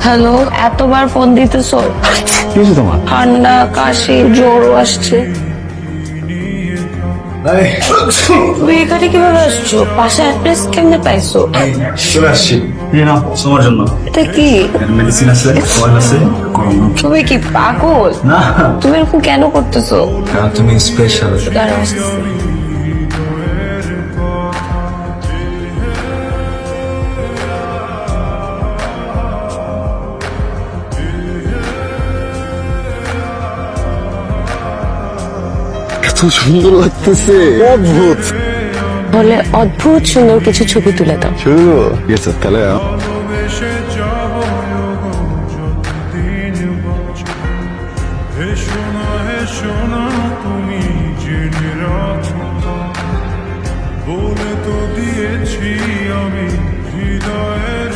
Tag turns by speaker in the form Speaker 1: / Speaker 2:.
Speaker 1: Hello, এতবার phone দিতেছো?
Speaker 2: কি হয়েছে তোমার?
Speaker 1: ঠান্ডা, কাশি, জ্বরও আসছে। তুমি এখানে কিভাবে আসছো? বাসায় অ্যাড্রেস কেমনে পাইছো?
Speaker 2: চলে আসছি। তোমার জন্য
Speaker 1: এটা কি?
Speaker 2: মেডিসিন আছে, অয়েল আছে।
Speaker 1: তুমি কি পাগল?
Speaker 2: না,
Speaker 1: তুমি এরকম কেন করতেছো?
Speaker 2: তুমি স্পেশাল।
Speaker 1: দাঁড়াও, আসতেছি।
Speaker 2: এত সুন্দর লাগতেছে, অদ্ভুত।
Speaker 1: বলে অদ্ভুত সুন্দর কিছু ছবি তুলে দাও।
Speaker 2: শুরু গেছে তাহলে।
Speaker 3: তুমি জেনে রাখো, বলে তো দিয়েছি আমি হৃদয়ের